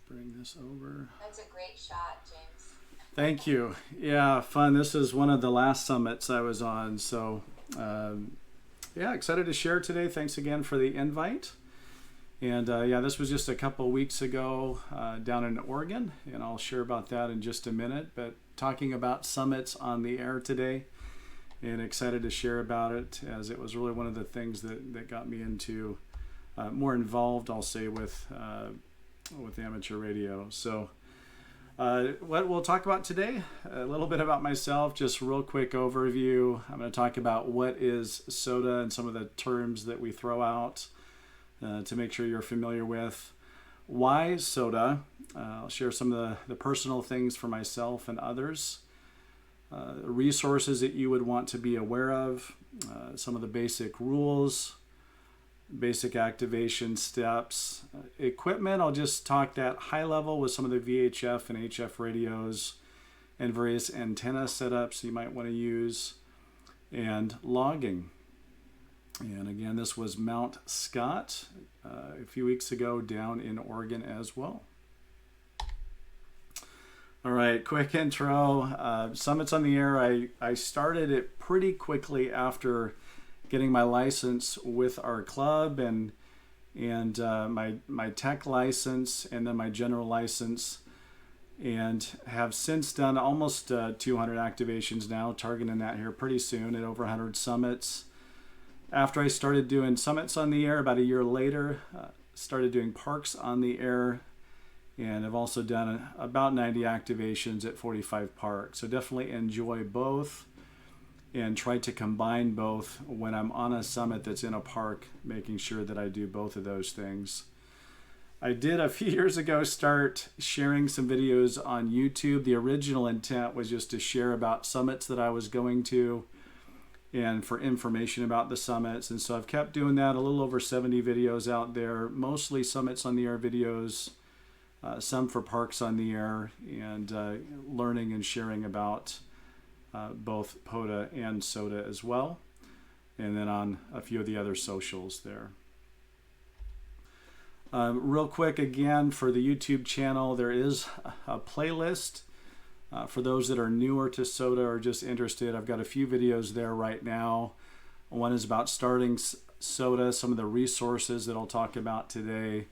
bring this over. That's a great shot, James. Thank you. Yeah, fun. This is one of the last summits I was on. So, yeah, excited to share today. Thanks again for the invite. And yeah, this was just a couple weeks ago down in Oregon, and I'll share about that in just a minute. But talking about summits on the air today, and excited to share about it, as it was really one of the things that got me into more involved, I'll say, with amateur radio. So what we'll talk about today, a little bit about myself, just real quick overview. I'm going to talk about what is SOTA and some of the terms that we throw out to make sure you're familiar with. Why SOTA? I'll share some of the personal things for myself and others. Resources that you would want to be aware of, some of the basic rules, basic activation steps. Equipment, I'll just talk that high level with some of the VHF and HF radios and various antenna setups you might want to use, and logging. And again, this was Mount Scott a few weeks ago down in Oregon as well. All right, quick intro. Summits on the Air, I started it pretty quickly after getting my license with our club and my tech license and then my general license, and have since done almost 200 activations now, targeting that here pretty soon at over 100 summits. After I started doing summits on the air about a year later, started doing parks on the air, and I've also done about 90 activations at 45 parks. So definitely enjoy both and try to combine both when I'm on a summit that's in a park, making sure that I do both of those things. I did a few years ago start sharing some videos on YouTube. The original intent was just to share about summits that I was going to and for information about the summits. And so I've kept doing that, a little over 70 videos out there, mostly summits on the air videos, some for parks on the air, and learning and sharing about both POTA and SOTA as well, and then on a few of the other socials there. Real quick again, for the YouTube channel, there is a playlist for those that are newer to SOTA or just interested. I've got a few videos there right now. One is about starting SOTA, some of the resources that I'll talk about today.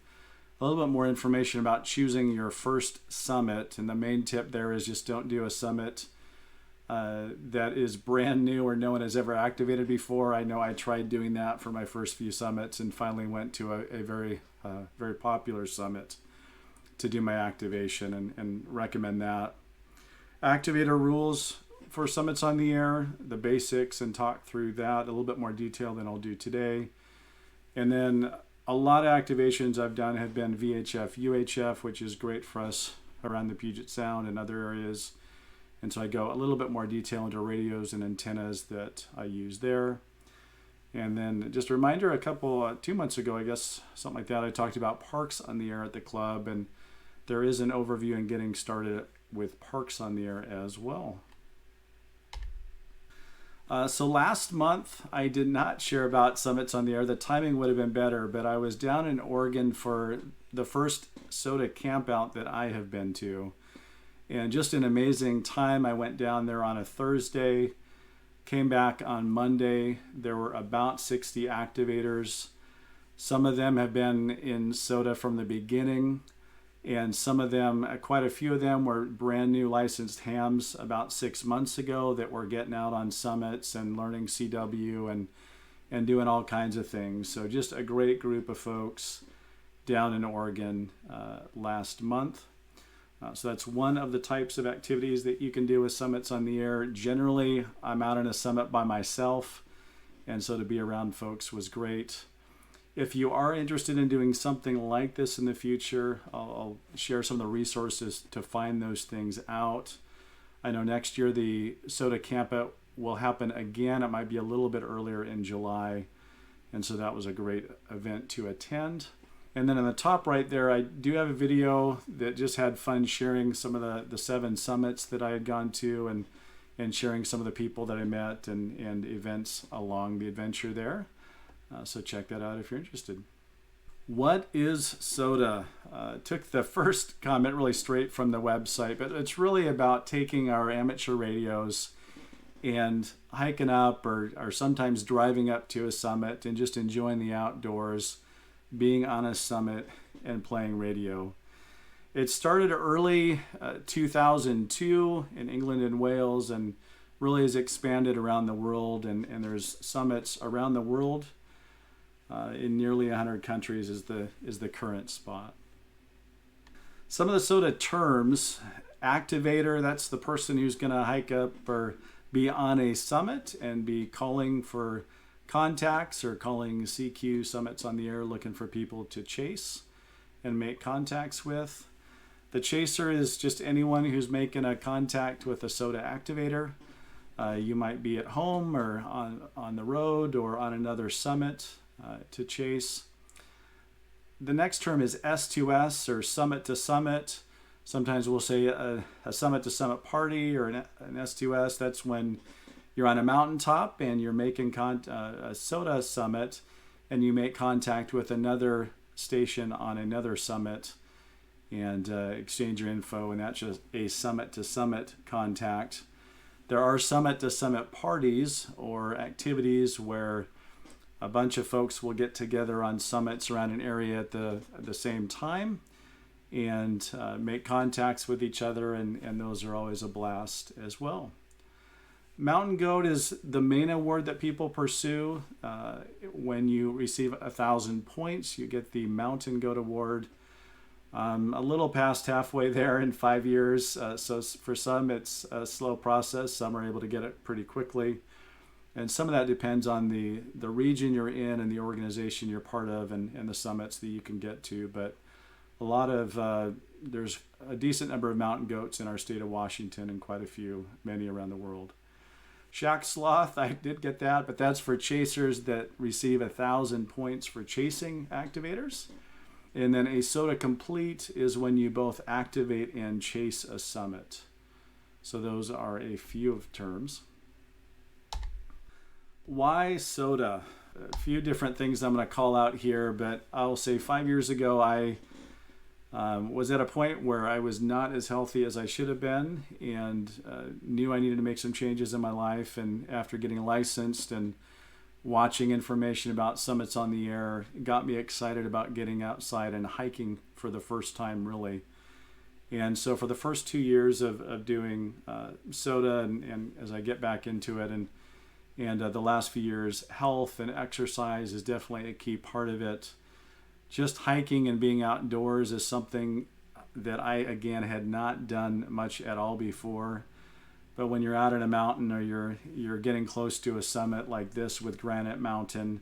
A little bit more information about choosing your first summit, and the main tip there is just don't do a summit that is brand new or no one has ever activated before. I know I tried doing that for my first few summits and finally went to a very popular summit to do my activation, and recommend that. Activator rules for summits on the air, the basics, and talk through that a little bit more detail than I'll do today. And then a lot of activations I've done have been VHF, UHF, which is great for us around the Puget Sound and other areas. And so I go a little bit more detail into radios and antennas that I use there. And then just a reminder, 2 months ago, I guess, something like that, I talked about parks on the air at the club, and there is an overview and getting started with parks on the air as well. So last month, I did not share about summits on the air. The timing would have been better, but I was down in Oregon for the first SOTA campout that I have been to. And just an amazing time. I went down there on a Thursday, came back on Monday. There were about 60 activators. Some of them have been in SOTA from the beginning, and some of them, quite a few of them, were brand new licensed hams about 6 months ago that were getting out on summits and learning CW and doing all kinds of things. So just a great group of folks down in Oregon last month. So that's one of the types of activities that you can do with summits on the air. Generally, I'm out on a summit by myself, and so to be around folks was great. If you are interested in doing something like this in the future, I'll share some of the resources to find those things out. I know next year the SOTA campout will happen again. It might be a little bit earlier in July, and so that was a great event to attend. And then in the top right there, I do have a video that just had fun sharing some of the 7 summits that I had gone to, and sharing some of the people that I met and events along the adventure there. So check that out if you're interested. What is SOTA? Took the first comment really straight from the website, but it's really about taking our amateur radios and hiking up or sometimes driving up to a summit and just enjoying the outdoors, being on a summit and playing radio. It started early 2002 in England and Wales and really has expanded around the world, and there's summits around the world in nearly 100 countries is the current spot. Some of the SOTA terms: activator, that's the person who's going to hike up or be on a summit and be calling for contacts or calling CQ summits on the air, looking for people to chase and make contacts with. The chaser is just anyone who's making a contact with a SOTA activator. You might be at home or on the road or on another summit to chase. The next term is S2S, or summit to summit. Sometimes we'll say a summit to summit party or an S2S. That's when you're on a mountaintop and you're making a SOTA summit and you make contact with another station on another summit and exchange your info, and that's just a summit to summit contact. There are summit to summit parties or activities where a bunch of folks will get together on summits around an area at the same time and make contacts with each other, and those are always a blast as well. Mountain Goat is the main award that people pursue. When you receive 1,000 points, you get the Mountain Goat Award. A little past halfway there in 5 years, so for some it's a slow process. Some are able to get it pretty quickly. And some of that depends on the region you're in and the organization you're part of and the summits that you can get to. But a lot of, there's a decent number of mountain goats in our state of Washington and quite a few, many around the world. Shack Sloth, I did get that, but that's for chasers that receive 1,000 points for chasing activators. And then a SOTA Complete is when you both activate and chase a summit. So those are a few of terms. Why SOTA? A few different things I'm going to call out here, but I'll say 5 years ago I was at a point where I was not as healthy as I should have been and knew I needed to make some changes in my life. And after getting licensed and watching information about summits on the air, it got me excited about getting outside and hiking for the first time, really. And so for the first 2 years of doing SOTA and as I get back into it and the last few years, health and exercise is definitely a key part of it. Just hiking and being outdoors is something that I, again, had not done much at all before. But when you're out in a mountain or you're getting close to a summit like this with Granite Mountain,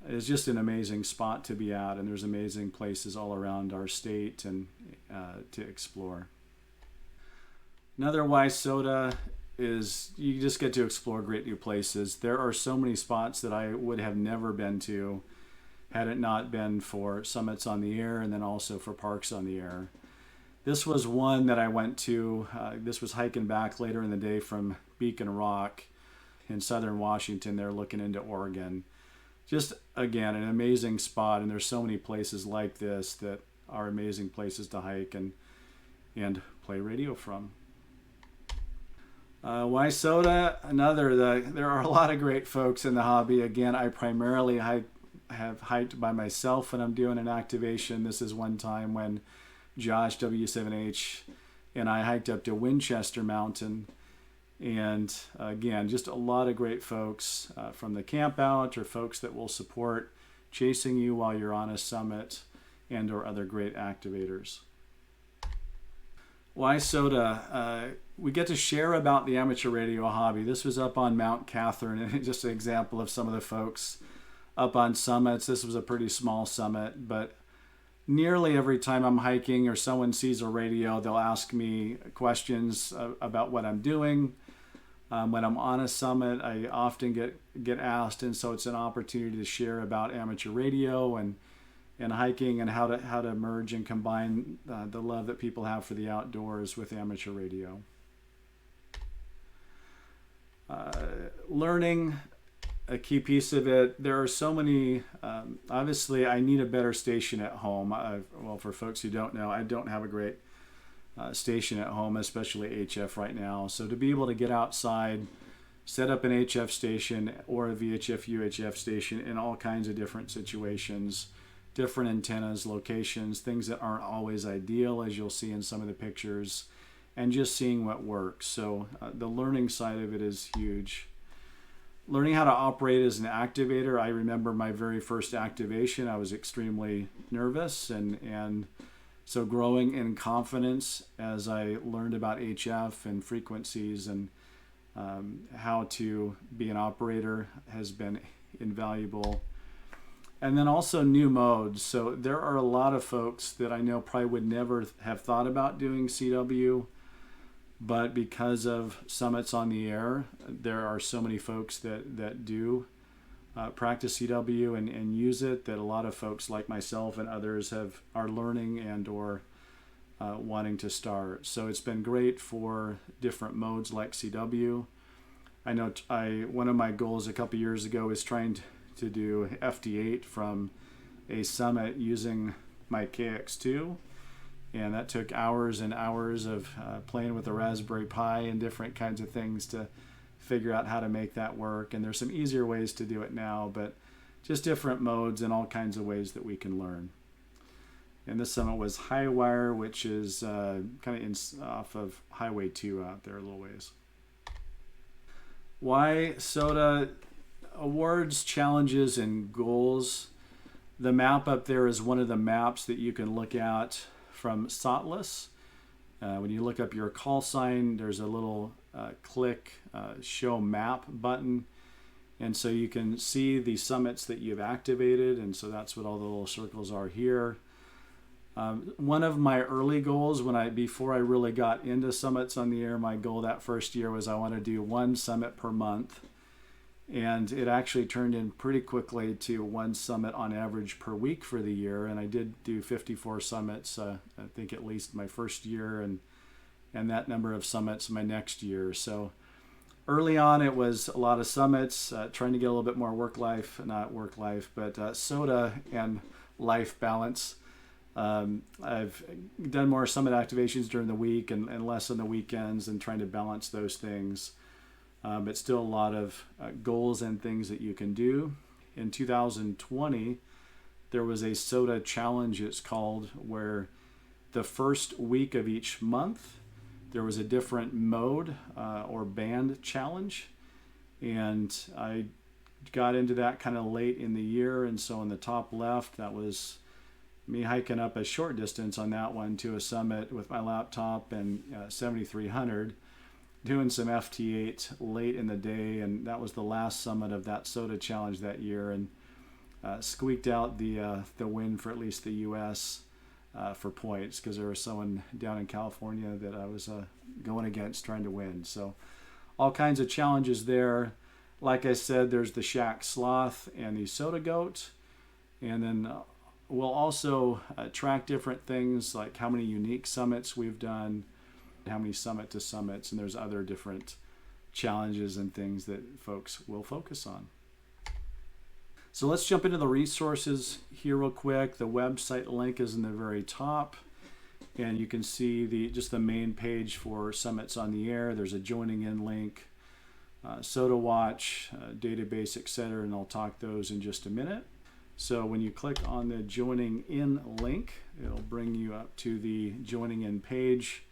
it's just an amazing spot to be at, and there's amazing places all around our state and to explore. Another why SOTA is you just get to explore great new places. There are so many spots that I would have never been to had it not been for summits on the air and then also for parks on the air. This was one that I went to. This was hiking back later in the day from Beacon Rock in southern Washington. They're looking into Oregon. Just, again, an amazing spot, and there's so many places like this that are amazing places to hike and play radio from. Why SOTA? There are a lot of great folks in the hobby. Again, I primarily have hiked by myself when I'm doing an activation. This is one time when Josh W7H and I hiked up to Winchester Mountain. And again, just a lot of great folks from the camp out or folks that will support chasing you while you're on a summit and or other great activators. Why SOTA? We get to share about the amateur radio hobby. This was up on Mount Catherine, and just an example of some of the folks up on summits. This was a pretty small summit, but nearly every time I'm hiking or someone sees a radio, they'll ask me questions about what I'm doing. When I'm on a summit, I often get asked, and so it's an opportunity to share about amateur radio and hiking and how to merge and combine the love that people have for the outdoors with amateur radio. Learning a key piece of it. There are so many, obviously I need a better station at home. Well, for folks who don't know, I don't have a great station at home, especially HF right now. So to be able to get outside, set up an HF station or a VHF UHF station in all kinds of different situations, different antennas, locations, things that aren't always ideal, as you'll see in some of the pictures, and just seeing what works. So the learning side of it is huge. Learning how to operate as an activator. I remember my very first activation, I was extremely nervous, and so growing in confidence as I learned about HF and frequencies and how to be an operator has been invaluable. And then also new modes. So there are a lot of folks that I know probably would never have thought about doing CW, but because of Summits on the Air, there are so many folks that do practice CW and use it, that a lot of folks like myself and others are learning and or wanting to start. So it's been great for different modes like CW. I know one of my goals a couple years ago is trying to do FT8 from a Summit using my KX2. And that took hours and hours of playing with the Raspberry Pi and different kinds of things to figure out how to make that work. And there's some easier ways to do it now, but just different modes and all kinds of ways that we can learn. And this Summit was High Wire, which is kind of off of Highway 2 out there a little ways. Why SOTA awards, challenges, and goals. The map up there is one of the maps that you can look at from SOTLAS. When you look up your call sign, there's a little click show map button, and so you can see the summits that you've activated, and so that's what all the little circles are here. One of my early goals before I really got into Summits on the Air, my goal that first year was I want to do one summit per month. And it actually turned in pretty quickly to one summit on average per week for the year. And I did do 54 summits, I think at least my first year, and that number of summits my next year. So early on, it was a lot of summits, trying to get a little bit more SOTA and life balance. I've done more summit activations during the week and less on the weekends, and trying to balance those things. But still a lot of goals and things that you can do. In 2020, there was a SOTA challenge, it's called, where the first week of each month, there was a different mode or band challenge. And I got into that kind of late in the year. And so on the top left, that was me hiking up a short distance on that one to a summit with my laptop and 7300. Doing some FT8 late in the day, and that was the last summit of that SOTA challenge that year, and squeaked out the win for at least the U.S. For points, because there was someone down in California that I was going against trying to win. So all kinds of challenges there. Like I said, there's the Shack Sloth and the SOTA Goat, and then we'll also track different things like how many unique summits we've done, how many summit to summits, and there's other different challenges and things that folks will focus on. So let's jump into the resources here real quick. The website link is in the very top, and you can see just the main page for Summits on the Air. There's a joining in link, SOTA Watch, database, etc., and I'll talk those in just a minute. So when you click on the joining in link, it'll bring you up to the joining in page.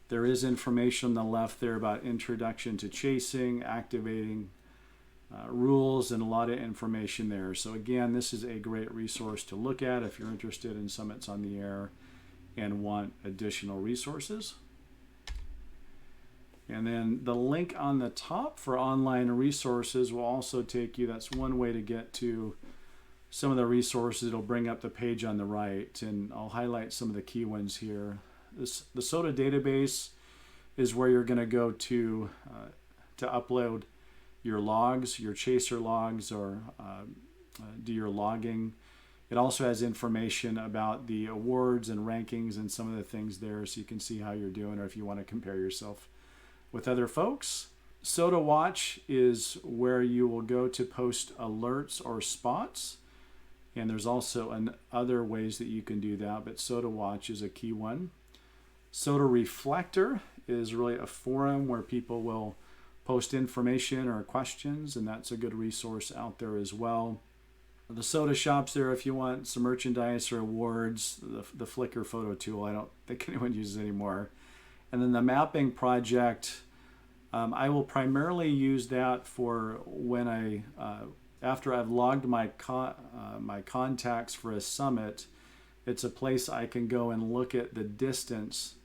There is information on the left there about introduction to chasing, activating, rules, and a lot of information there. So again, this is a great resource to look at if you're interested in Summits on the Air and want additional resources. And then the link on the top for online resources will also take you, that's one way to get to some of the resources. It'll bring up the page on the right, and I'll highlight some of the key ones here. The SOTA database is where you're going to go to upload your logs, your chaser logs, or do your logging. It also has information about the awards and rankings and some of the things there, so you can see how you're doing, or if you want to compare yourself with other folks. SOTA Watch is where you will go to post alerts or spots. And there's also other ways that you can do that, but SOTA Watch is a key one. SOTA Reflector is really a forum where people will post information or questions, and that's a good resource out there as well. The SOTA shop's there if you want some merchandise or awards. The Flickr photo tool, I don't think anyone uses anymore. And then the mapping project, I will primarily use that for when after I've logged my contacts for a summit. It's a place I can go and look at the distance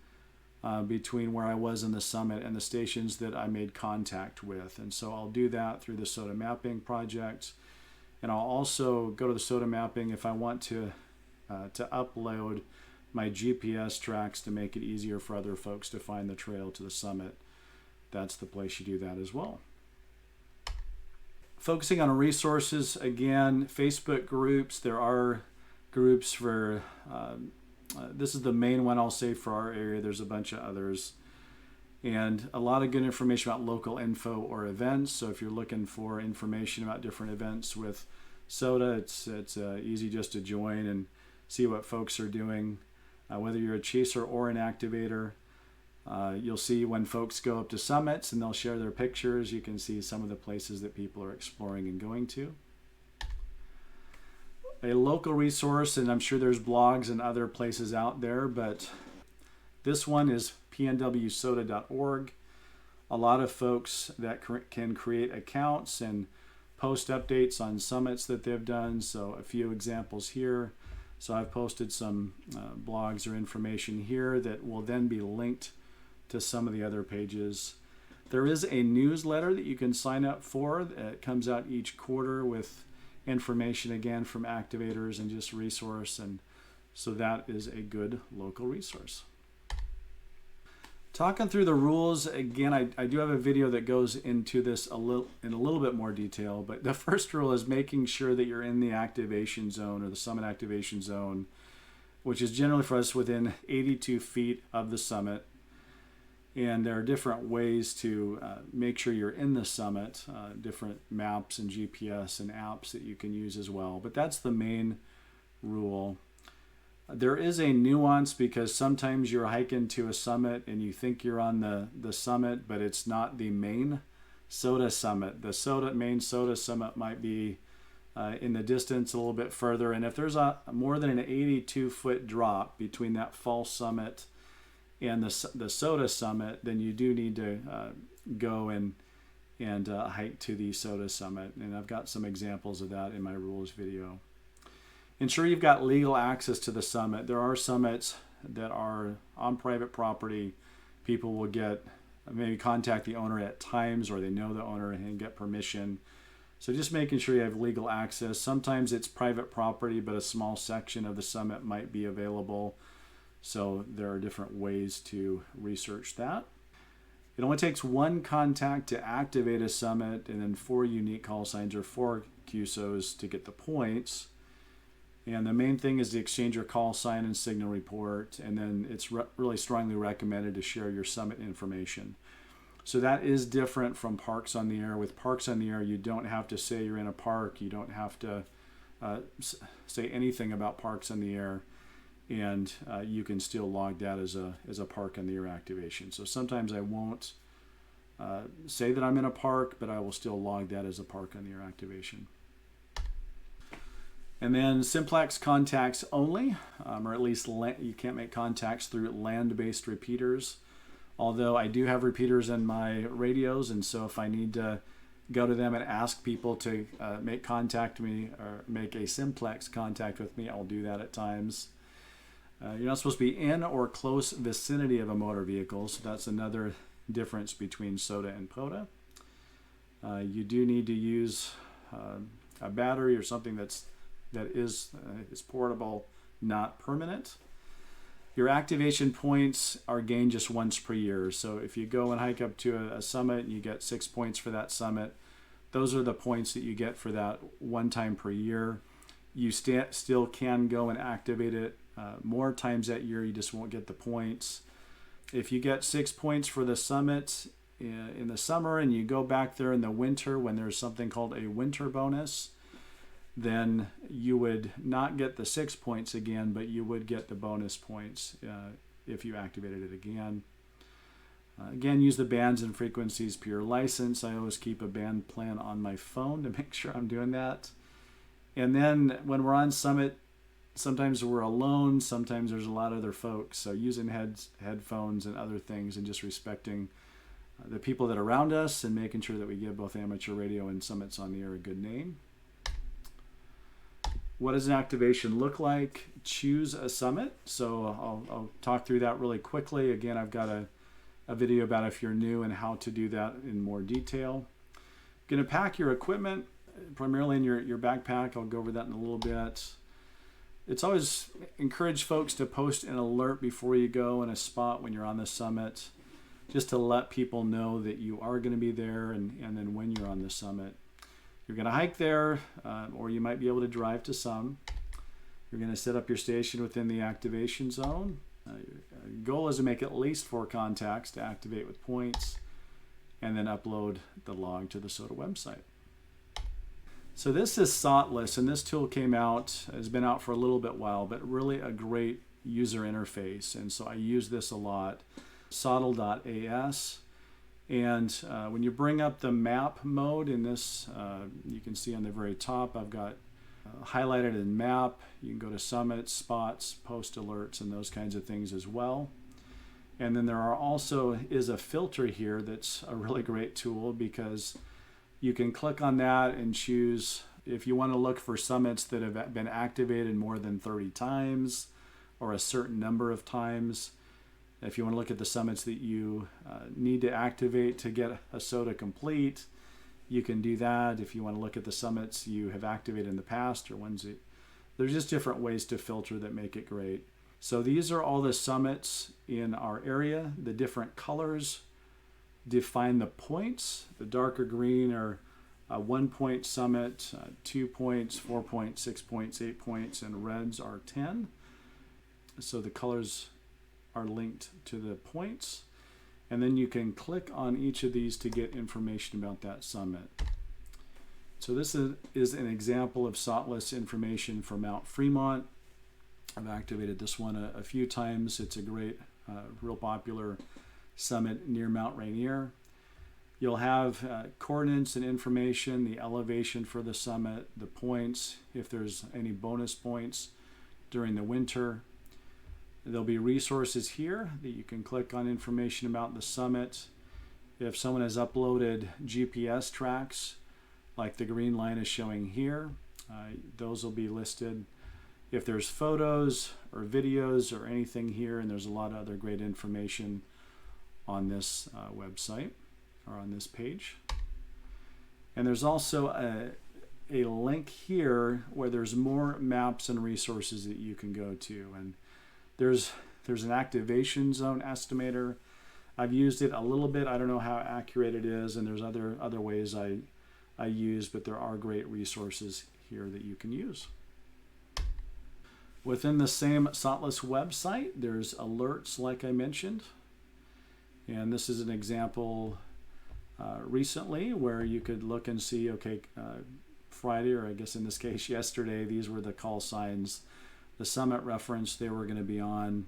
between where I was in the summit and the stations that I made contact with. And so I'll do that through the SOTA mapping project. And I'll also go to the SOTA mapping if I want to upload my GPS tracks to make it easier for other folks to find the trail to the summit. That's the place you do that as well. Focusing on resources, again, Facebook groups. There are groups for, this is the main one I'll say for our area. There's a bunch of others. And a lot of good information about local info or events. So if you're looking for information about different events with SOTA, it's easy just to join and see what folks are doing. Whether you're a chaser or an activator, you'll see when folks go up to summits and they'll share their pictures. You can see some of the places that people are exploring and going to. A local resource, and I'm sure there's blogs and other places out there, but this one is pnwsota.org. A lot of folks that can create accounts and post updates on summits that they've done. So a few examples here. So I've posted some blogs or information here that will then be linked to some of the other pages. There is a newsletter that you can sign up for. It comes out each quarter with information again from activators and just resource, and so that is a good local resource. Talking through the rules, again, I do have a video that goes into this in a little bit more detail, but the first rule is making sure that you're in the activation zone or the summit activation zone, which is generally for us within 82 feet of the summit. And there are different ways to make sure you're in the summit, different maps and GPS and apps that you can use as well. But that's the main rule. There is a nuance because sometimes you're hiking to a summit and you think you're on the summit, but it's not the main SOTA summit. The main SOTA summit might be in the distance a little bit further. And if there's more than an 82-foot drop between that false summit and the SOTA summit, then you do need to go and hike to the SOTA summit. And I've got some examples of that in my rules video. Ensure you've got legal access to the summit. There are summits that are on private property. People will maybe contact the owner at times, or they know the owner and get permission. So just making sure you have legal access. Sometimes it's private property, but a small section of the summit might be available. So there are different ways to research that. It only takes one contact to activate a summit, and then 4 unique call signs or 4 QSOs to get the points. And the main thing is to exchange your call sign and signal report, and then it's really strongly recommended to share your summit information. So that is different from Parks on the Air. With Parks on the Air, you don't have to say you're in a park. You don't have to say anything about Parks on the Air, and you can still log that as a Park on the Air activation. So sometimes I won't say that I'm in a park, but I will still log that as a Park on the Air activation. And then simplex contacts only, or at least you can't make contacts through land-based repeaters. Although I do have repeaters in my radios, and so if I need to go to them and ask people to make contact with me or make a simplex contact with me, I'll do that at times. You're not supposed to be in or close vicinity of a motor vehicle, so that's another difference between SOTA and POTA. You do need to use a battery or something that is portable, not permanent. Your activation points are gained just once per year. So if you go and hike up to a summit and you get 6 points for that summit, those are the points that you get for that one time per year. You still can go and activate it more times that year, you just won't get the points. If you get 6 points for the summit in the summer and you go back there in the winter when there's something called a winter bonus, then you would not get the 6 points again, but you would get the bonus points if you activated it again. Again, use the bands and frequencies per your license. I always keep a band plan on my phone to make sure I'm doing that. And then when we're on Summit, sometimes we're alone, sometimes there's a lot of other folks. So using headphones and other things and just respecting the people that are around us and making sure that we give both amateur radio and Summits on the Air a good name. What does an activation look like? Choose a Summit. So I'll talk through that really quickly. Again, I've got a video about if you're new and how to do that in more detail. Going to pack your equipment primarily in your backpack. I'll go over that in a little bit. It's always encourage folks to post an alert before you go in a spot when you're on the summit, just to let people know that you are going to be there and then when you're on the summit. You're going to hike there, or you might be able to drive to some. You're going to set up your station within the activation zone. Your goal is to make at least 4 contacts to activate with points and then upload the log to the SOTA website. So this is SOTLAS, and this tool has been out for a little bit while, but really a great user interface. And so I use this a lot, SOTL.as. And when you bring up the map mode in this, you can see on the very top, I've got highlighted in map. You can go to summits, spots, post alerts, and those kinds of things as well. And then there is a filter here that's a really great tool, because you can click on that and choose if you want to look for summits that have been activated more than 30 times or a certain number of times. If you want to look at the summits that you need to activate to get a SOTA complete, you can do that. If you want to look at the summits you have activated in the past or ones that, there's just different ways to filter that make it great. So these are all the summits in our area. The different colors define the points. The darker green are a 1 point summit, 2 points, 4 points, 6 points, 8 points, and reds are 10. So the colors are linked to the points. And then you can click on each of these to get information about that summit. So this is an example of SOTLAS information for Mount Fremont. I've activated this one a few times. It's a great, real popular summit near Mount Rainier. You'll have coordinates and information, the elevation for the summit, the points, if there's any bonus points during the winter. There'll be resources here that you can click on information about the summit. If someone has uploaded GPS tracks, like the green line is showing here, those will be listed. If there's photos or videos or anything here, and there's a lot of other great information on this website or on this page. And there's also a link here where there's more maps and resources that you can go to. And there's an activation zone estimator. I've used it a little bit. I don't know how accurate it is, and there's other ways I use, but there are great resources here that you can use. Within the same SOTLAS website, there's alerts like I mentioned. And this is an example recently where you could look and see, okay, Friday, or I guess in this case yesterday, these were the call signs, the summit reference they were going to be on,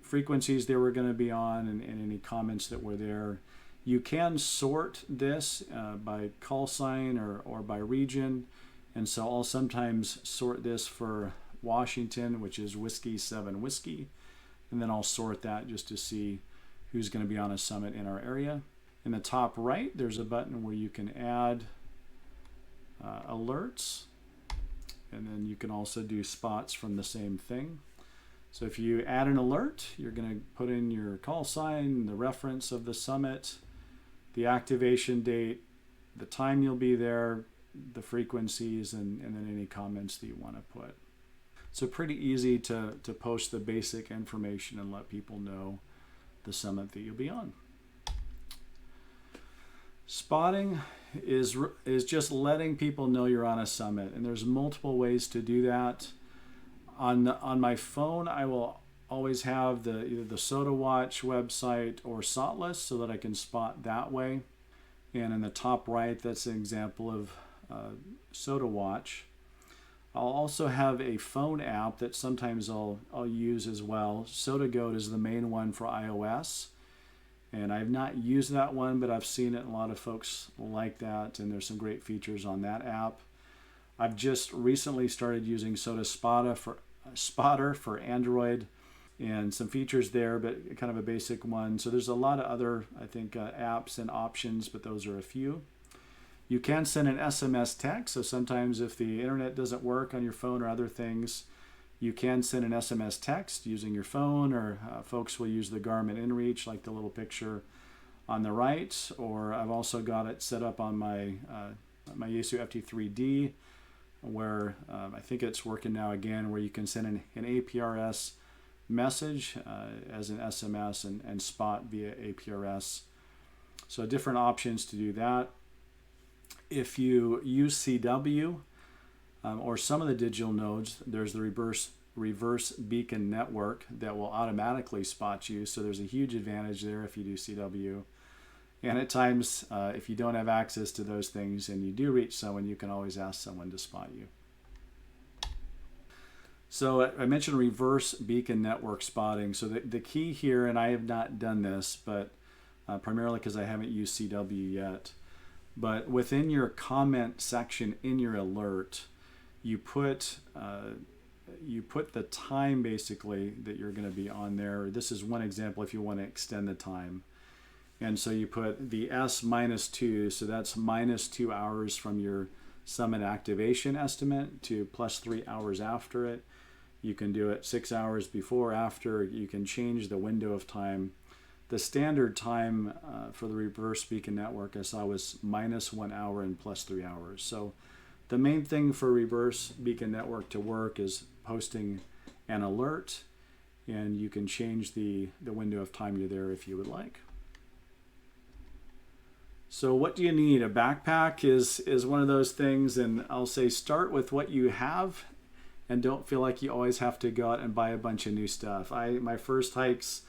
frequencies they were going to be on, and any comments that were there. You can sort this by call sign or by region, and so I'll sometimes sort this for Washington, which is Whiskey 7 Whiskey, and then I'll sort that just to see who's going to be on a summit in our area. In the top right, there's a button where you can add alerts, and then you can also do spots from the same thing. So if you add an alert, you're going to put in your call sign, the reference of the summit, the activation date, the time you'll be there, the frequencies, and then any comments that you want to put. So pretty easy to post the basic information and let people know the summit that you'll be on. Spotting is just letting people know you're on a summit, and there's multiple ways to do that. On my phone, I'll always have either the SOTA Watch website or SOTLAS so that I can spot that way. And in the top right, that's an example of SOTA Watch. I'll also have a phone app that sometimes I'll use as well. SOTA Go is the main one for iOS. And I've not used that one, but I've seen it, and a lot of folks like that, and there's some great features on that app. I've just recently started using SOTA Spotter for Android, and some features there, but kind of a basic one. So there's a lot of other, I think, apps and options, but those are a few. You can send an SMS text, so sometimes if the internet doesn't work on your phone or other things, you can send an SMS text using your phone, or folks will use the Garmin InReach, like the little picture on the right, or I've also got it set up on my Yaesu FT3D, where I think it's working now again, where you can send an APRS message as an SMS and spot via APRS. So different options to do that. If you use CW or some of the digital nodes, there's the reverse beacon network that will automatically spot you. So there's a huge advantage there if you do CW. And at times, if you don't have access to those things and you do reach someone, you can always ask someone to spot you. So I mentioned reverse beacon network spotting. So the key here, and I have not done this, but primarily because I haven't used CW yet, but within your comment section in your alert, you put the time basically that you're going to be on there. This is one example if you want to extend the time. And so you put the S-2, so that's -2 hours from your summit activation estimate to +3 hours after it. You can do it 6 hours before, after. You can change the window of time. The standard time for the reverse beacon network I saw was -1 hour and +3 hours. So the main thing for reverse beacon network to work is posting an alert, and you can change the window of time you're there if you would like. So what do you need? A backpack is one of those things, and I'll say start with what you have and don't feel like you always have to go out and buy a bunch of new stuff. My first hikes,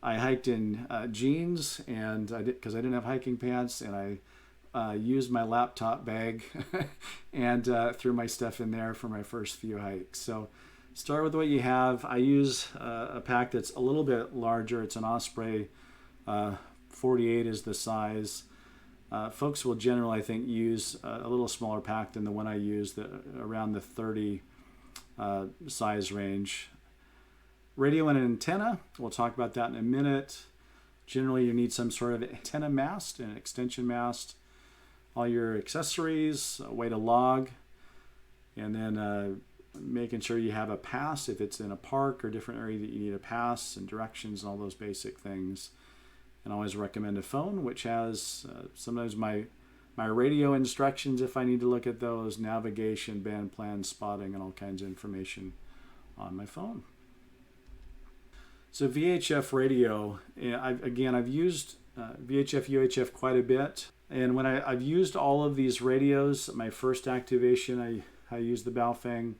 I hiked in jeans, and because I didn't have hiking pants, and I used my laptop bag and threw my stuff in there for my first few hikes. So start with what you have. I use a pack that's a little bit larger. It's an Osprey 48 is the size. Folks will generally, I think, use a little smaller pack than the one I use, around the 30 size range. Radio and antenna, we'll talk about that in a minute. Generally, you need some sort of antenna mast, an extension mast, all your accessories, a way to log, and then making sure you have a pass if it's in a park or different area that you need a pass, and directions and all those basic things. And I always recommend a phone, which has sometimes my radio instructions if I need to look at those, navigation, band plan, spotting, and all kinds of information on my phone. So VHF radio, I've used VHF, UHF quite a bit. And when I've used all of these radios, my first activation, I used the Baofeng.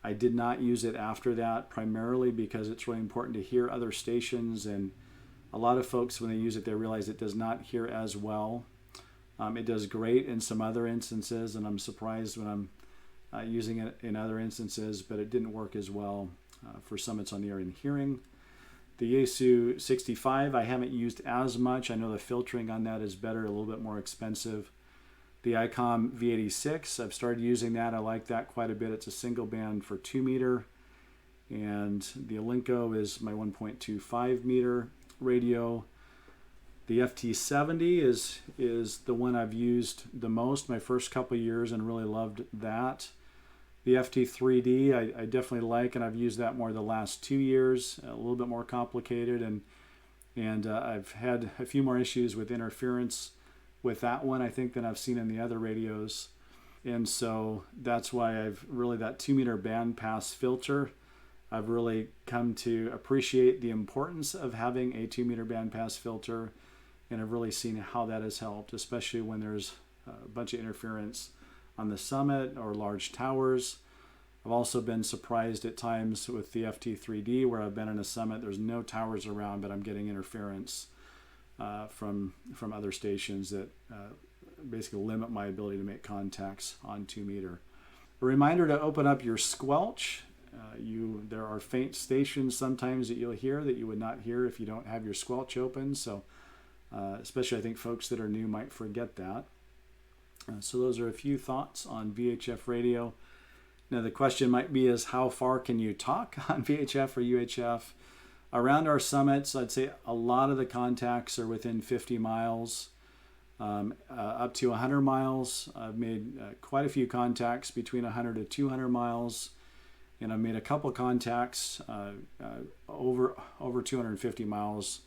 I did not use it after that, primarily because it's really important to hear other stations. And a lot of folks, when they use it, they realize it does not hear as well. It does great in some other instances, and I'm surprised when I'm using it in other instances, but it didn't work as well for summits on the air in hearing. The Yaesu 65 I haven't used as much. I know the filtering on that is better, a little bit more expensive. The ICOM V86, I've started using that. I like that quite a bit. It's a single band for 2 meter. And the Alinco is my 1.25 meter radio. The FT70 is the one I've used the most my first couple years and really loved that. The FT3D I definitely like, and I've used that more the last 2 years, a little bit more complicated, and I've had a few more issues with interference with that one, I think, than I've seen in the other radios. And so that's why I've really, that 2 meter bandpass filter, I've really come to appreciate the importance of having a 2 meter bandpass filter, and I've really seen how that has helped, especially when there's a bunch of interference on the summit or large towers, I've also been surprised at times with the FT3D where I've been in a summit. There's no towers around, but I'm getting interference from other stations that basically limit my ability to make contacts on 2 meter. A reminder to open up your squelch. There are faint stations sometimes that you'll hear that you would not hear if you don't have your squelch open. So especially I think folks that are new might forget that. So those are a few thoughts on VHF radio. Now the question might be is how far can you talk on VHF or UHF? Around our summits, I'd say a lot of the contacts are within 50 miles, up to 100 miles. I've made quite a few contacts between 100 to 200 miles, and I've made a couple contacts over 250 miles.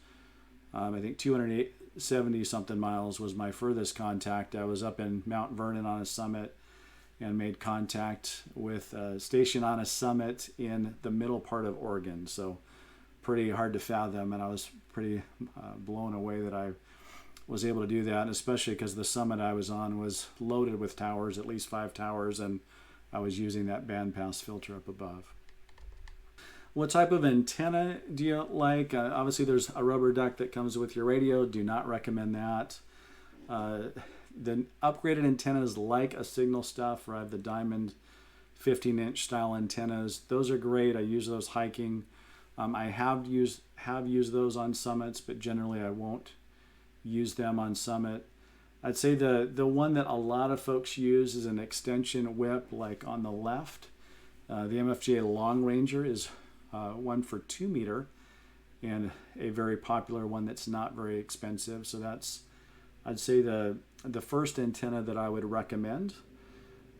I think 270 something miles was my furthest contact. I was up in Mount Vernon on a summit and made contact with a station on a summit in the middle part of Oregon. So pretty hard to fathom, and I was pretty blown away that I was able to do that, and especially because the summit I was on was loaded with towers, at least 5 towers, and I was using that bandpass filter up above. What type of antenna do you like? Obviously there's a rubber duck that comes with your radio. Do not recommend that. The upgraded antennas like a Signal Stuff, or I have the Diamond 15-inch style antennas. Those are great. I use those hiking. I have used those on summits, but generally I won't use them on summit. I'd say the one that a lot of folks use is an extension whip, like on the left. The MFJ Long Ranger is one for 2 meter, and a very popular one that's not very expensive. So that's, I'd say, the first antenna that I would recommend.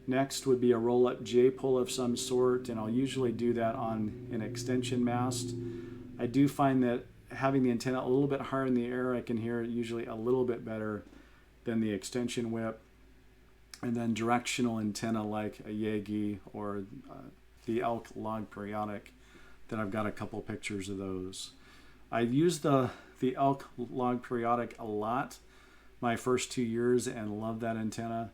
Next would be a roll-up J-pole of some sort, and I'll usually do that on an extension mast. I do find that having the antenna a little bit higher in the air, I can hear it usually a little bit better than the extension whip. And then directional antenna like a Yagi or the elk log periodic, that I've got a couple pictures of those. I've used the elk log periodic a lot my first 2 years and love that antenna,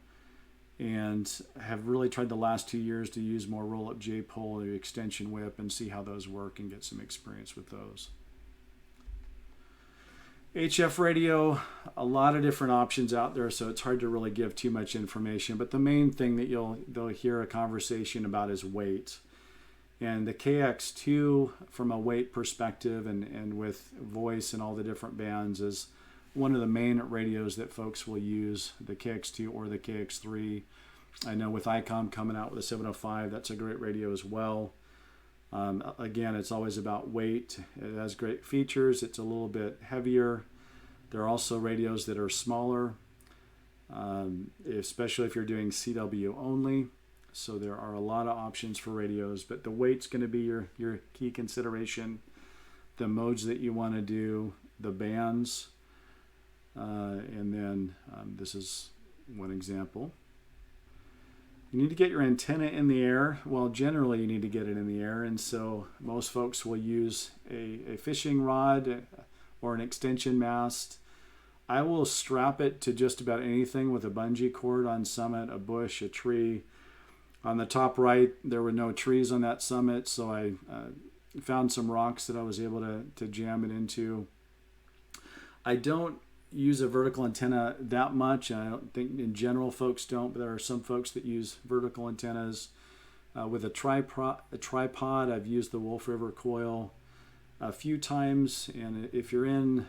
and have really tried the last 2 years to use more roll-up J-pole or extension whip and see how those work and get some experience with those. HF radio, a lot of different options out there, so it's hard to really give too much information, but the main thing that they'll hear a conversation about is weight. And the KX2 from a weight perspective and with voice and all the different bands is one of the main radios that folks will use, the KX2 or the KX3. I know with ICOM coming out with a 705, that's a great radio as well. Again, it's always about weight. It has great features. It's a little bit heavier. There are also radios that are smaller, especially if you're doing CW only. So there are a lot of options for radios, but the weight's going to be your key consideration. The modes that you want to do, the bands, and then this is one example. You need to get your antenna in the air. Well, generally you need to get it in the air, and so most folks will use a fishing rod or an extension mast. I will strap it to just about anything with a bungee cord on summit, a bush, a tree. On the top right, there were no trees on that summit, so I found some rocks that I was able to jam it into. I don't use a vertical antenna that much, and I don't think in general folks don't, but there are some folks that use vertical antennas. With a tripod, I've used the Wolf River coil a few times, and if you're in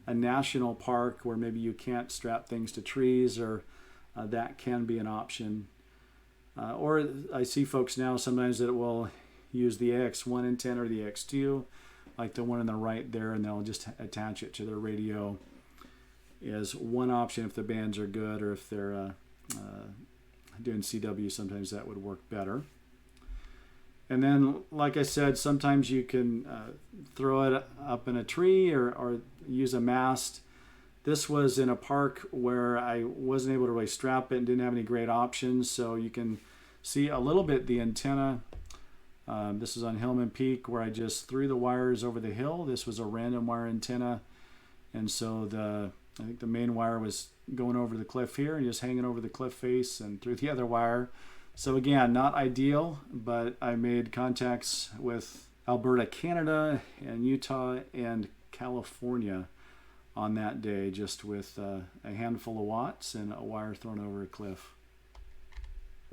a national park where maybe you can't strap things to trees, or that can be an option. Or I see folks now sometimes that will use the AX1 antenna or the AX2, like the one on the right there, and they'll just attach it to their radio as one option if the bands are good, or if they're doing CW, sometimes that would work better. And then, like I said, sometimes you can throw it up in a tree or use a mast. This was in a park where I wasn't able to really strap it and didn't have any great options, so you can see a little bit the antenna. This is on Hillman Peak where I just threw the wires over the hill. This was a random wire antenna, and so I think the main wire was going over the cliff here and just hanging over the cliff face, and through the other wire So again, not ideal, but I made contacts with Alberta, Canada, and Utah and California on that day, just with a handful of watts and a wire thrown over a cliff.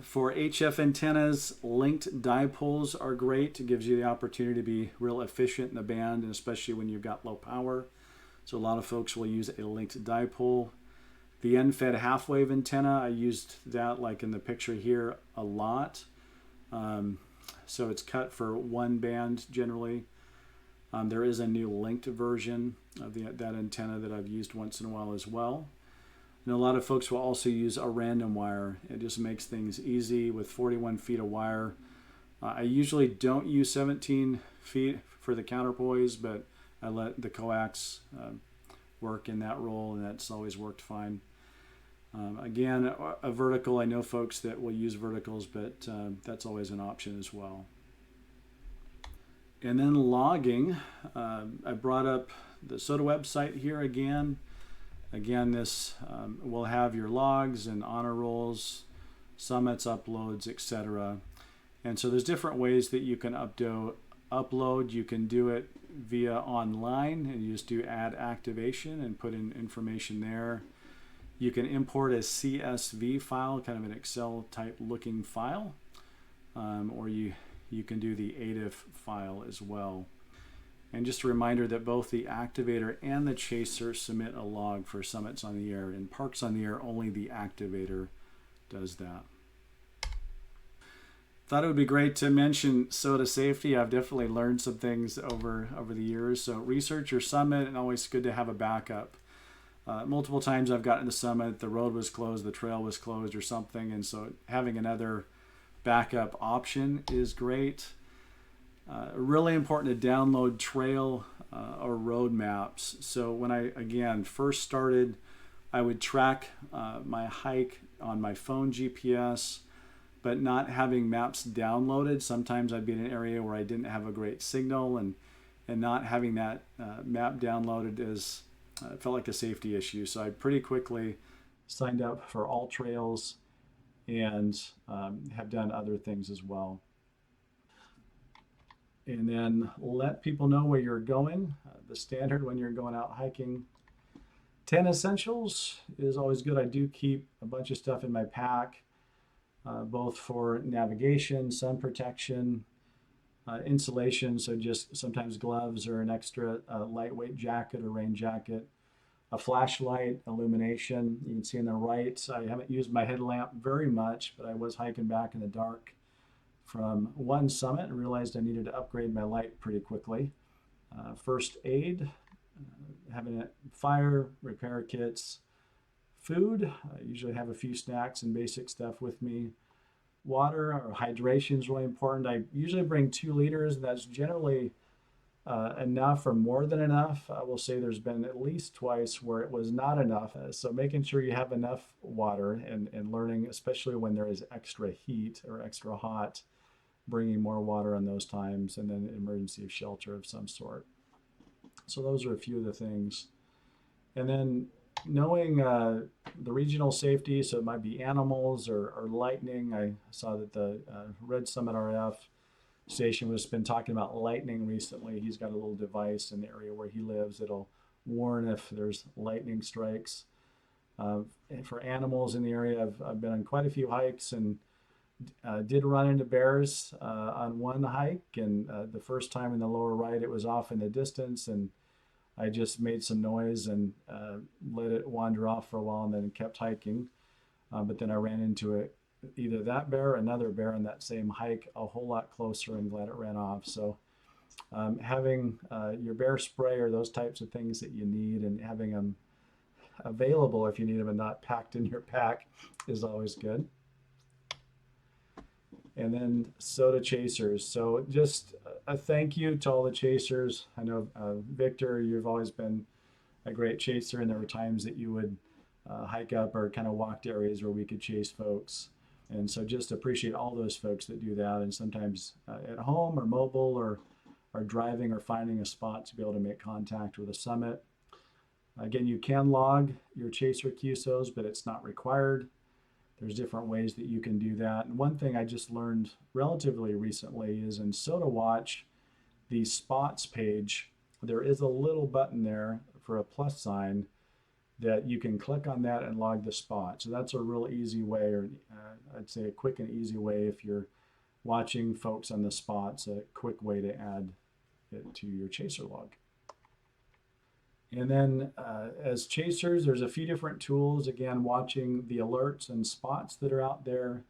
For HF antennas, linked dipoles are great. It gives you the opportunity to be real efficient in the band, and especially when you've got low power. So a lot of folks will use a linked dipole. The end-fed half-wave antenna, I used that like in the picture here a lot. So it's cut for one band generally. There is a new linked version of that antenna that I've used once in a while as well. And a lot of folks will also use a random wire. It just makes things easy with 41 feet of wire. I usually don't use 17 feet for the counterpoise, but I let the coax work in that role, and that's always worked fine. Again, a vertical, I know folks that will use verticals, but that's always an option as well. And then logging, I brought up the SOTA website here again. Again, this will have your logs and honor rolls, summits, uploads, etc. And so there's different ways that you can upload. You can do it via online, and you just do add activation and put in information there. You can import a CSV file, kind of an Excel type looking file, or you can do the ADIF file as well. And just a reminder that both the activator and the chaser submit a log for summits on the air. In parks on the air, only the activator does that. Thought it would be great to mention SOTA Safety. I've definitely learned some things over the years. So research your summit, and always good to have a backup. Multiple times I've gotten to the summit, the road was closed, the trail was closed or something, and so having another backup option is great. Really important to download trail or road maps. So when I, again, first started, I would track my hike on my phone GPS, but not having maps downloaded. Sometimes I'd be in an area where I didn't have a great signal, and not having that map downloaded felt like a safety issue. So I pretty quickly signed up for all trails and have done other things as well. And then let people know where you're going. The standard when you're going out hiking. 10 essentials is always good. I do keep a bunch of stuff in my pack, both for navigation, sun protection, insulation, so just sometimes gloves or an extra lightweight jacket or rain jacket, a flashlight, illumination. You can see on the right, I haven't used my headlamp very much, but I was hiking back in the dark from one summit and realized I needed to upgrade my light pretty quickly. First aid, having a fire, repair kits, food. I usually have a few snacks and basic stuff with me. Water or hydration is really important. I usually bring 2 liters, and that's generally enough or more than enough. I will say there's been at least twice where it was not enough. So making sure you have enough water and learning, especially when there is extra heat or extra hot, bringing more water on those times, and then emergency shelter of some sort. So those are a few of the things. And then knowing the regional safety, so it might be animals or lightning. I saw that the Red Summit RF station has been talking about lightning recently. He's got a little device in the area where he lives. It'll warn if there's lightning strikes. And for animals in the area, I've been on quite a few hikes and did run into bears on one hike. And the first time in the lower right, it was off in the distance, and I just made some noise and let it wander off for a while, and then kept hiking. But then I ran into either that bear or another bear on that same hike a whole lot closer, and glad it ran off. So having your bear spray or those types of things that you need, and having them available if you need them and not packed in your pack, is always good. And then SOTA Chasers. So just a thank you to all the chasers. I know, Victor, you've always been a great chaser, and there were times that you would hike up or kind of walk to areas where we could chase folks. And so just appreciate all those folks that do that, and sometimes at home or mobile or driving or finding a spot to be able to make contact with a summit. Again, you can log your chaser QSOs, but it's not required. There's different ways that you can do that. And one thing I just learned relatively recently is in SOTA Watch, the spots page, there is a little button there for a plus sign that you can click on that and log the spot. So that's a real easy way, or I'd say a quick and easy way if you're watching folks on the spots, a quick way to add it to your chaser log. And then as chasers, there's a few different tools. Again, watching the alerts and spots that are out there.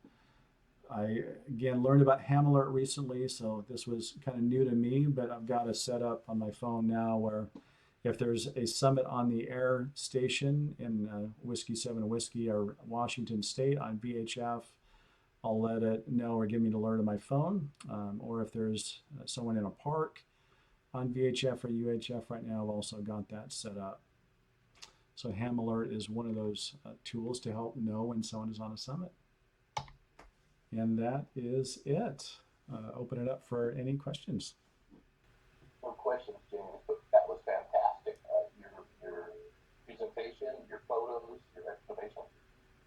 I, again, learned about Ham Alert recently, so this was kind of new to me, but I've got a setup on my phone now where if there's a summit on the air station in Whiskey 7 Whiskey or Washington State on VHF, I'll let it know or give me an alert on my phone. Or if there's someone in a park on VHF or UHF right now, I've also got that set up. So Ham Alert is one of those tools to help know when someone is on a summit. And that is it. Open it up for any questions. No questions, James, but that was fantastic. Your presentation, your photos, your explanation,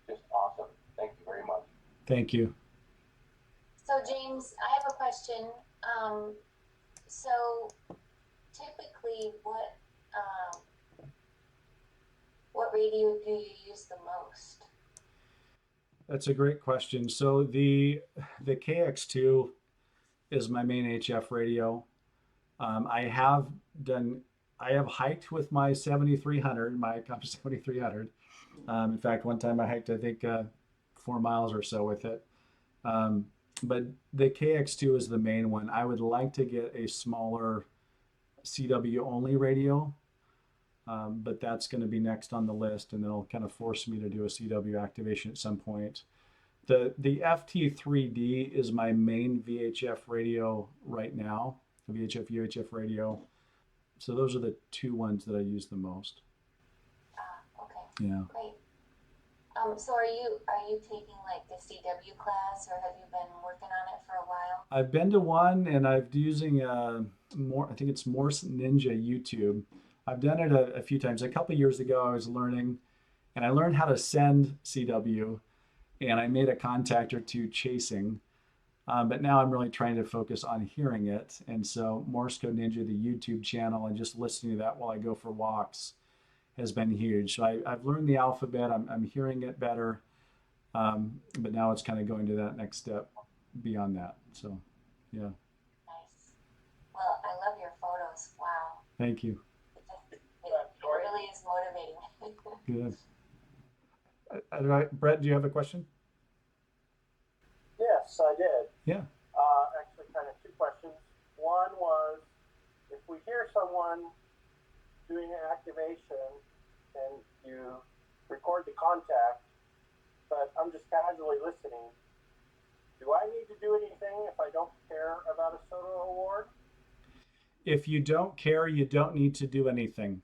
just awesome. Thank you very much. Thank you. So James, I have a question. So typically, what radio do you use the most? That's a great question. So the KX2 is my main HF radio. I have hiked with my 7300, my Compass 7300. In fact, one time I hiked, I think, 4 miles or so with it. But the KX2 is the main one. I would like to get a smaller CW only radio, but that's going to be next on the list, and it'll kind of force me to do a CW activation at some point. The FT3D is my main VHF radio right now, the VHF UHF radio. So those are the two ones that I use the most. Okay. Yeah. Great. So are you taking like the CW class, or have you been working on it for a while? I've been to one, and I've been using I think it's Morse Ninja YouTube. I've done it a few times. A couple of years ago, I was learning, and I learned how to send CW, and I made a contact or two chasing. But now I'm really trying to focus on hearing it. And so Morse Code Ninja, the YouTube channel, and just listening to that while I go for walks has been huge. So I've learned the alphabet. I'm hearing it better. But now it's kind of going to that next step beyond that. So, yeah. Nice. Well, I love your photos. Wow. Thank you. It really is motivating. Good. Brett, do you have a question? Yes, I did. Yeah. Actually, kind of two questions. One was, if we hear someone doing an activation and you record the contact, but I'm just casually listening, do I need to do anything if I don't care about a SOTA award? If you don't care, you don't need to do anything.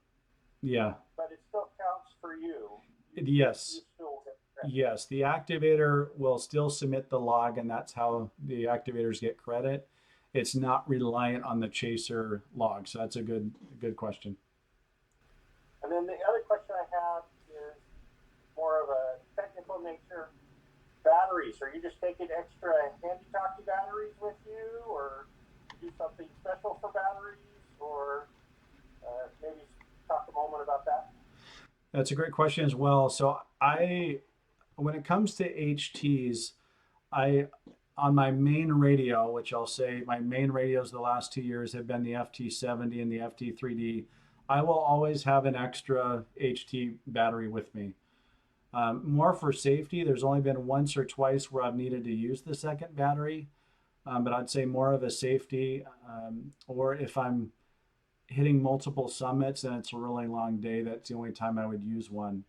Yeah. But it still counts for you. Yes. You still get credit. Yes, the activator will still submit the log, and that's how the activators get credit. It's not reliant on the chaser log. So that's a good question. And then the other question I have is more of a technical nature. Batteries, are you just taking extra handy-talkie batteries with you, or do something special for batteries, or maybe talk a moment about that? That's a great question as well. So when it comes to HTs, on my main radio, which I'll say my main radios the last 2 years have been the FT70 and the FT3D, I will always have an extra HT battery with me. More for safety, there's only been once or twice where I've needed to use the second battery, but I'd say more of a safety, or if I'm hitting multiple summits and it's a really long day, that's the only time I would use one.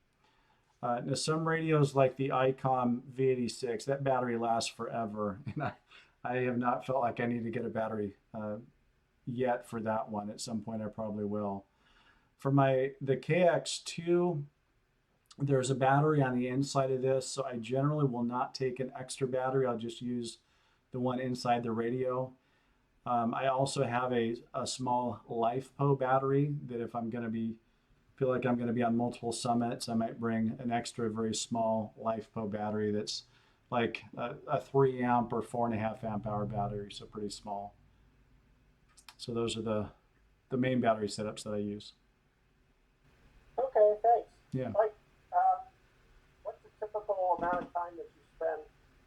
Now some radios like the ICOM V86, that battery lasts forever, and I have not felt like I need to get a battery yet for that one. At some point I probably will. For the KX2, there's a battery on the inside of this, so I generally will not take an extra battery. I'll just use the one inside the radio. I also have a small LifePo battery that if I'm going to be feel like I'm going to be on multiple summits, I might bring an extra very small LiFePO battery that's like a 3 amp or 4.5 amp hour battery, so pretty small. So those are the main battery setups that I use. Okay, thanks. Yeah. Like, what's the typical amount of time that you spend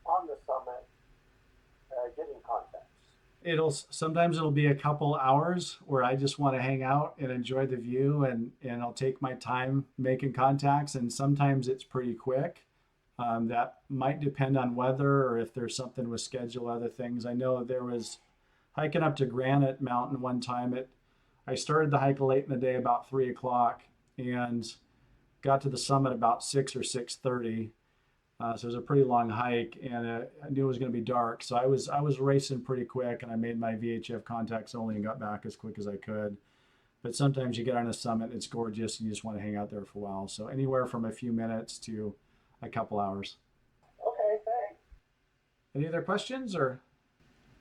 on the summit getting contacts? Sometimes it'll be a couple hours where I just want to hang out and enjoy the view, and I'll take my time making contacts, and sometimes it's pretty quick. That might depend on weather or if there's something with schedule, other things. I know there was hiking up to Granite Mountain one time. I started the hike late in the day, about 3 o'clock, and got to the summit about 6 or 6:30. So it was a pretty long hike, and I knew it was going to be dark. So I was racing pretty quick, and I made my VHF contacts only and got back as quick as I could. But sometimes you get on a summit, it's gorgeous, and you just want to hang out there for a while. So anywhere from a few minutes to a couple hours. Okay, thanks. Any other questions or?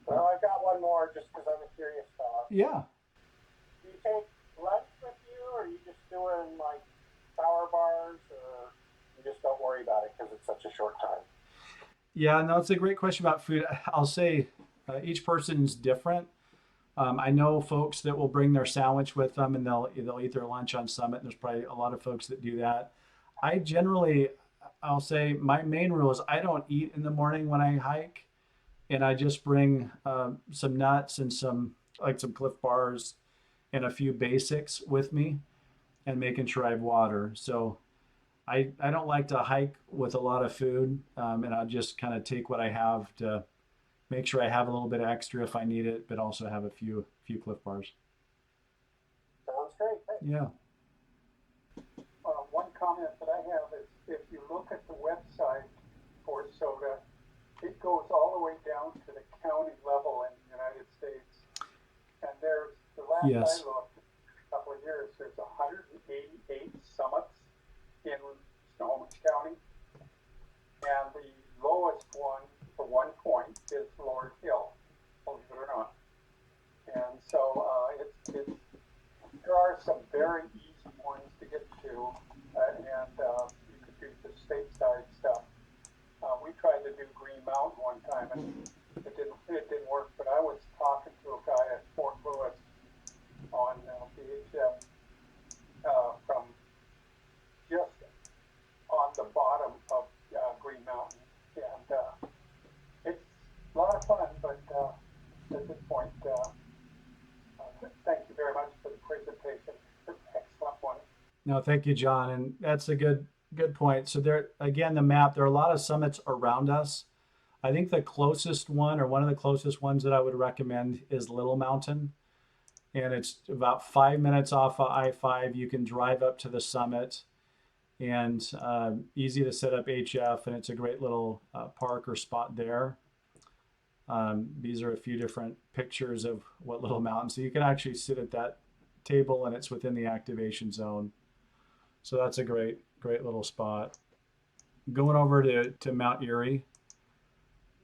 Well, I got one more just because I'm a curious dog. Yeah. Do you take lunch with you, or are you just doing like power bars, or you just don't worry about it because it's such a short time? Yeah, no, it's a great question about food. I'll say each person's different. I know folks that will bring their sandwich with them and they'll eat their lunch on summit. And there's probably a lot of folks that do that. I'll say my main rule is I don't eat in the morning when I hike, and I just bring some nuts and some Cliff Bars and a few basics with me, and making sure I have water. So I don't like to hike with a lot of food, and I'll just kind of take what I have to make sure I have a little bit extra if I need it, but also have a few Cliff Bars. Sounds great. Thanks. Yeah. One comment that I have is if you look at the website for SOTA, it goes all the way down to the county level in the United States. And there's, the last Yes. I looked, a couple of years, there's 188 summits in Snohomish County. And the lowest one, for 1 point, is Lord Hill, believe it or not. And so there are some very easy ones to get to, and you could do the stateside stuff. We tried to do Green Mountain one time, and it didn't work. But I was talking to a guy at Fort Lewis on VHF from just on the bottom of Green Mountain, and it's a lot of fun. But at this point, thank you very much for the presentation. Excellent one. No, thank you, John. And that's a good point. So there, again, the map, there are a lot of summits around us. I think the closest one, or one of the closest ones that I would recommend, is Little Mountain. And it's about 5 minutes off of I-5. You can drive up to the summit, and easy to set up HF, and it's a great little park or spot there. These are a few different pictures of what Little Mountain. So you can actually sit at that table, and it's within the activation zone. So that's a great little spot. Going over to Mount Erie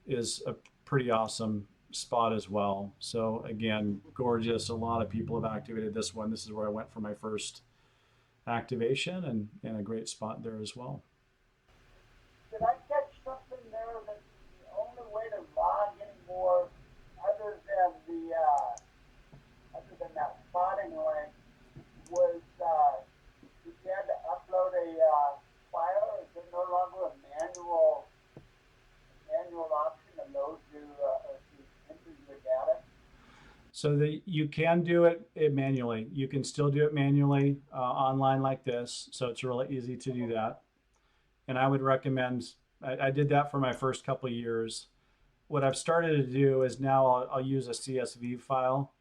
is a pretty awesome spot as well. So again, gorgeous. A lot of people have activated this one. This is where I went for my first activation, and a great spot there as well. Did I catch something there that the only way to log anymore, other than that spotting link, was if you had to upload a file? Is there no longer a manual option to load to enter your data? So you can do it manually. You can still do it manually online like this. So it's really easy to do that. And I would recommend, I did that for my first couple of years. What I've started to do is now I'll use a CSV file.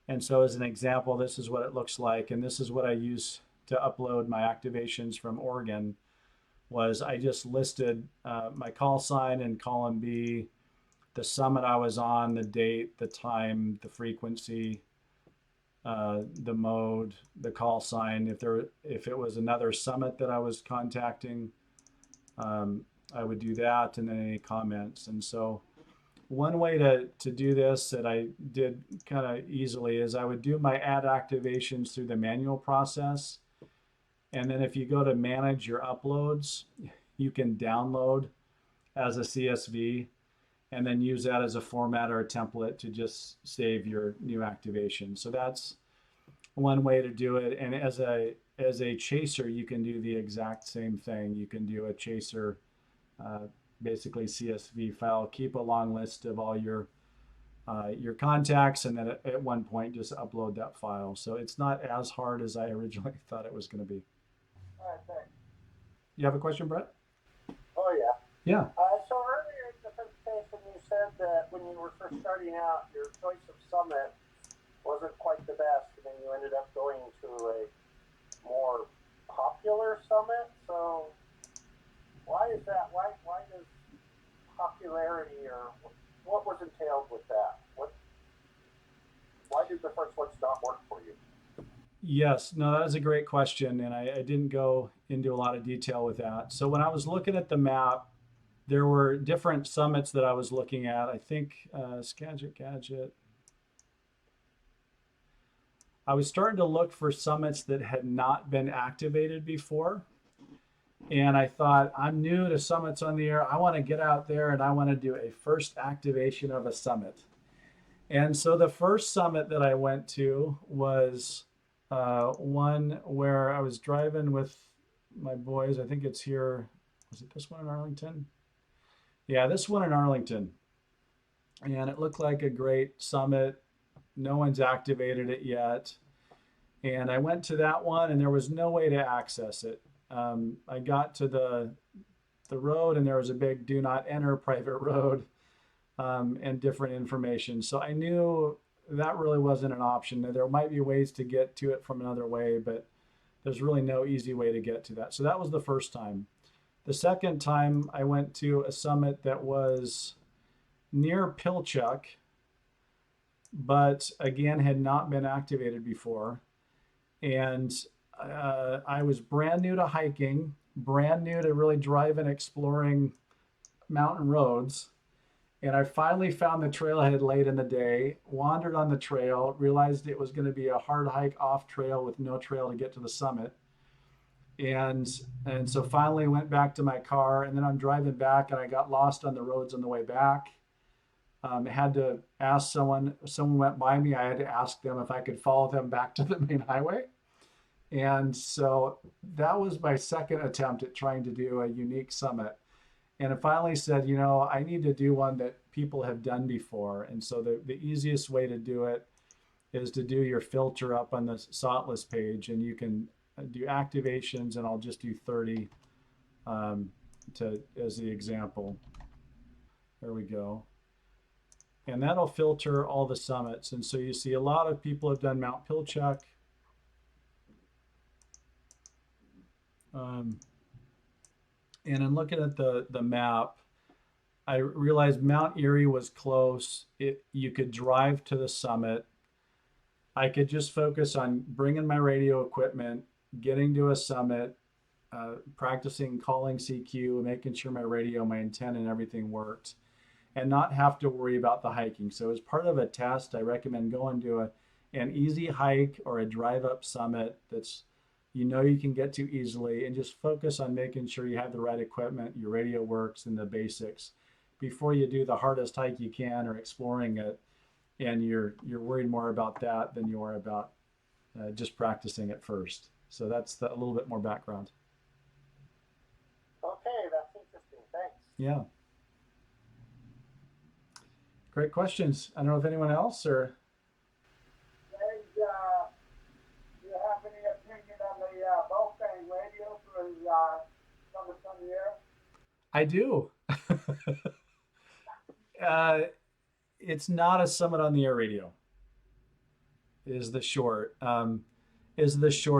And so as an example, this is what it looks like. And this is what I use to upload my activations from Oregon. Was I just listed my call sign in column B, the summit I was on, the date, the time, the frequency, the mode, the call sign. If it was another summit that I was contacting, I would do that, and then any comments. And so one way to do this that I did kind of easily is I would do my add activations through the manual process, And then if you go to manage your uploads, you can download as a CSV and then use that as a format or a template to just save your new activation. So that's one way to do it. And as a chaser, you can do the exact same thing. You can do a chaser, basically CSV file, keep a long list of all your contacts, and then at one point just upload that file. So it's not as hard as I originally thought it was going to be. All right, thanks. You have a question, Brett? Oh, yeah. Yeah. So earlier in the presentation, you said that when you were first starting out, your choice of summit wasn't quite the best, and then you ended up going to a more popular summit. So why is that? Why does popularity, or what was entailed with that? Why did the first ones not work for you? Yes, no, that is a great question, and I didn't go into a lot of detail with that. So when I was looking at the map, there were different summits that I was looking at. I think Gadget. I was starting to look for summits that had not been activated before. And I thought, I'm new to summits on the air. I want to get out there and I want to do a first activation of a summit. And so the first summit that I went to was one where I was driving with my boys. I think it's here. Was it this one in Arlington? Yeah, this one in Arlington. And it looked like a great summit. No one's activated it yet. And I went to that one and there was no way to access it. I got to the road and there was a big do not enter private road and different information. So I knew that really wasn't an option. There might be ways to get to it from another way, but there's really no easy way to get to that. So that was the first time. The second time I went to a summit that was near Pilchuck, but again had not been activated before. And I was brand new to hiking, brand new to really driving, exploring mountain roads. And I finally found the trailhead late in the day, wandered on the trail, realized it was going to be a hard hike off trail with no trail to get to the summit. And so finally went back to my car, and then I'm driving back and I got lost on the roads on the way back. I had to ask someone went by me. I had to ask them if I could follow them back to the main highway. And so that was my second attempt at trying to do a unique summit. And I finally said, I need to do one that people have done before. And so the easiest way to do it is to do your filter up on the SOTLAS page, and you can do activations, and I'll just do 30 as the example. There we go. And that'll filter all the summits. And so you see a lot of people have done Mount Pilchuck. And in looking at the map, I realized Mount Erie was close. You could drive to the summit. I could just focus on bringing my radio equipment, getting to a summit, practicing calling CQ, making sure my radio, my antenna, and everything worked, and not have to worry about the hiking. So as part of a test, I recommend going to an easy hike or a drive up summit that's you can get to easily, and just focus on making sure you have the right equipment, your radio works, and the basics before you do the hardest hike you can or exploring it. And you're worried more about that than you are about just practicing it first. So that's a little bit more background. Okay, that's interesting. Thanks. Yeah. Great questions. I don't know if anyone else or. Do you have any opinion on the Volkswagen radio for summits on the air? I do. It's not a summit on the air radio. Is the short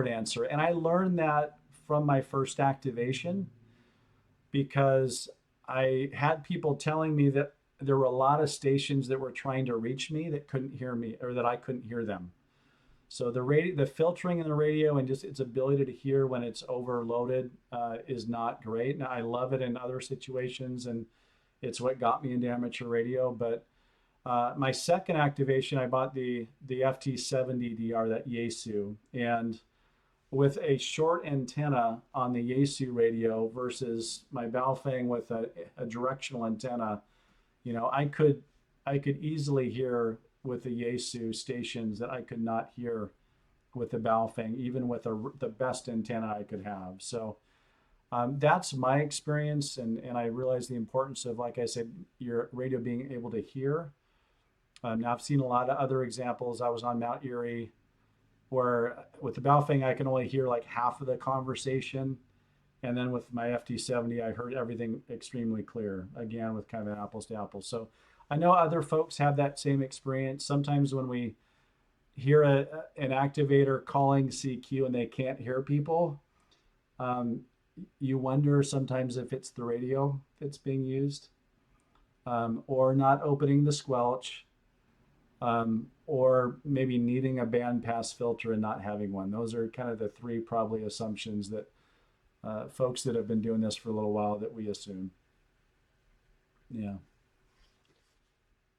answer, and I learned that from my first activation because I had people telling me that there were a lot of stations that were trying to reach me that couldn't hear me, or that I couldn't hear them. So the filtering in the radio and just its ability to hear when it's overloaded is not great. Now I love it in other situations, and it's what got me into amateur radio. But my second activation, I bought the FT70DR, that Yaesu, and with a short antenna on the Yaesu radio versus my Baofeng with a directional antenna, you know, I could easily hear with the Yaesu stations that I could not hear with the Baofeng, even with the best antenna I could have. So that's my experience, and I realize the importance of, like I said, your radio being able to hear. Now I've seen a lot of other examples. I was on Mount Erie where with the Baofeng I can only hear like half of the conversation, and then with my FT70 I heard everything extremely clear. Again, with kind of an apples to apples. So I know other folks have that same experience. Sometimes when we hear an activator calling CQ and they can't hear people, you wonder sometimes if it's the radio that's being used, or not opening the squelch, or maybe needing a bandpass filter and not having one. Those are kind of the three probably assumptions that folks that have been doing this for a little while that we assume. Yeah.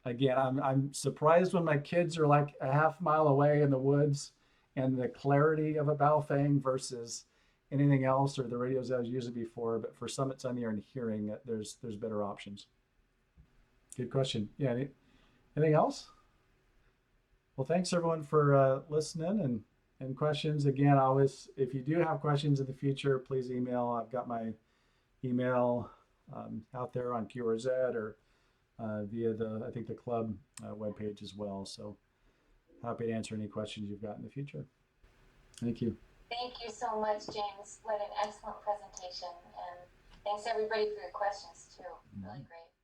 Again, I'm surprised when my kids are like a half mile away in the woods and the clarity of a Baofeng versus anything else or the radios I was using before. But for summits on the air and hearing, there's better options. Good question. Yeah. Anything else? Well, thanks everyone for listening and questions. Again, always, if you do have questions in the future, please email. I've got my email out there on QRZ or via the club webpage as well. So happy to answer any questions you've got in the future. Thank you. Thank you so much, James. What an excellent presentation. And thanks everybody for your questions too. Really great.